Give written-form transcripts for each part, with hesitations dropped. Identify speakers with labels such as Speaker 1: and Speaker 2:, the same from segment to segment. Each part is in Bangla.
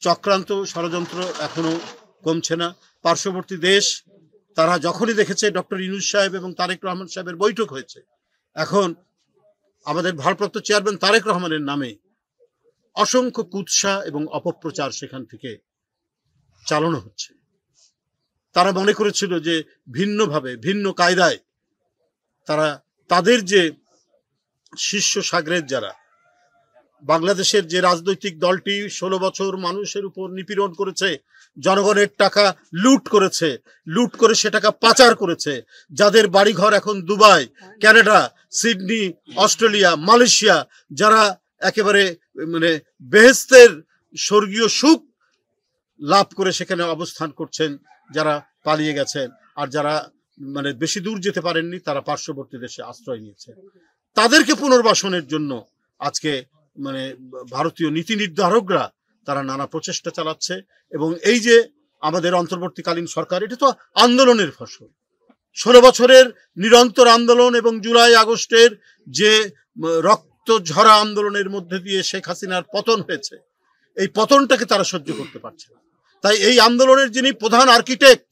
Speaker 1: চক্রান্ত ষড়যন্ত্র এখনো কমছে না। পার্শ্ববর্তী দেশ তারা যখনই দেখেছে ডক্টর ইউনূস সাহেব এবং তারেক রহমান সাহেবের বৈঠক হয়েছে, এখন আমাদের ভারপ্রাপ্ত চেয়ারম্যান তারেক রহমানের নামে অসংখ্য কুৎসা এবং অপপ্রচার সেখান থেকে চালানো হচ্ছে। তারা মনে করেছিল যে ভিন্নভাবে ভিন্ন কায়দায় তারা তাদের যে শিষ্য সাগরেদ যারা বাংলাদেশের যে রাজনৈতিক দলটি 16 বছর মানুষের উপর নিপীড়ন করেছে, জনগণের টাকা লুট করেছে, লুট করে সে টাকা পাচার করেছে, যাদের বাড়িঘর এখন Dubai, Canada, Sydney, Australia, Malaysia, যারা একেবারে মানে বেহেশতের স্বর্গীয় সুখ লাভ করে সেখানে অবস্থান করছেন, যারা পালিয়ে গেছেন, আর যারা মানে বেশি দূর যেতে পারেননি তারা পার্শ্ববর্তী দেশে আশ্রয় নিয়েছে, তাদেরকে পুনর্বাসনের জন্য আজকে মানে ভারতীয় নীতি নির্ধারকরা তারা নানা প্রচেষ্টা চালাচ্ছে। এবং এই যে আমাদের অন্তর্বর্তীকালীন সরকার, এটা তো আন্দোলনের ফসল। 16 বছরের নিরন্তর আন্দোলন এবং জুলাই আগস্টের যে রক্ত ঝরা আন্দোলনের মধ্যে দিয়ে শেখ হাসিনার পতন হয়েছে, এই পতনটাকে তারা সহ্য করতে পারছে না। তাই এই আন্দোলনের যিনি প্রধান আর্কিটেক্ট,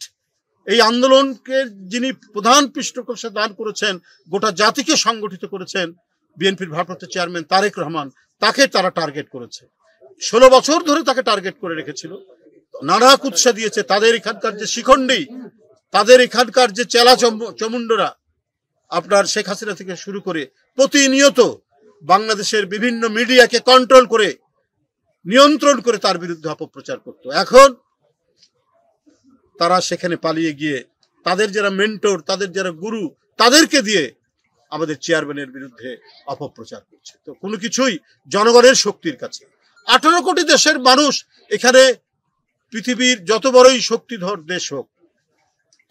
Speaker 1: এই আন্দোলনকে যিনি প্রধান পৃষ্ঠপোষকতা দান করেছেন, গোটা জাতিকে সংগঠিত করেছেন, বিএনপির ভারপ্রাপ্ত চেয়ারম্যান তারেক রহমান, তাকে তারা টার্গেট করেছে। 16 বছর ধরে তাকে টার্গেট করে রেখেছিল, নানা কুৎসা দিয়েছে। তাদের এখানকার যে শিখণ্ডী, তাদের এখানকার যে চেলা চমুন্ডরা, আপনার শেখ হাসিনা থেকে শুরু করে প্রতিনিয়ত বাংলাদেশের বিভিন্ন মিডিয়াকে কন্ট্রোল করে নিয়ন্ত্রণ করে তার বিরুদ্ধে অপপ্রচার করত। এখন তারা সেখানে পালিয়ে গিয়ে তাদের যারা মেন্টর, তাদের যারা গুরু, তাদেরকে দিয়ে আমাদের চেয়ারম্যানের বিরুদ্ধে অপপ্রচার করছে। তো কোনো কিছুই জনগণের শক্তির কাছে। 18 কোটি দেশের মানুষ এখানে, পৃথিবীর যত বড়ই শক্তিধর দেশ হোক,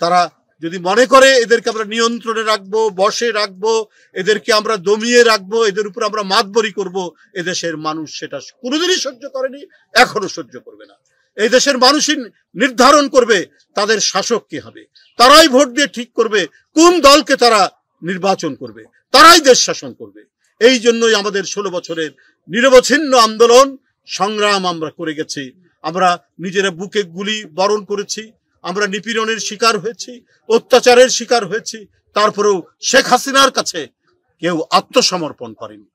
Speaker 1: তারা যদি মনে করে এদেরকে আমরা নিয়ন্ত্রণে রাখবো, বশে রাখবো, এদেরকে আমরা দমিয়ে রাখবো, এদের উপর আমরা মাতবরি করব, এদেশের মানুষ সেটা কোনোদিনই সহ্য করেনি, এখনো সহ্য করবে না। এই দেশের মানুষই নির্ধারণ করবে তাদের শাসক কে হবে। তারাই ভোট দিয়ে ঠিক করবে কোন দলকে তারা নির্বাচন করবে, তারাই দেশ শাসন করবে। এই জন্যই আমাদের 16 বছরের নিরবচ্ছিন্ন আন্দোলন সংগ্রাম আমরা করে গেছি। আমরা নিজেরা বুকে গুলি বরণ করেছি, আমরা নিপীড়নের শিকার হয়েছি, অত্যাচারের শিকার হয়েছি, তারপরেও শেখ হাসিনার কাছে কেউ আত্মসমর্পণ করেনি।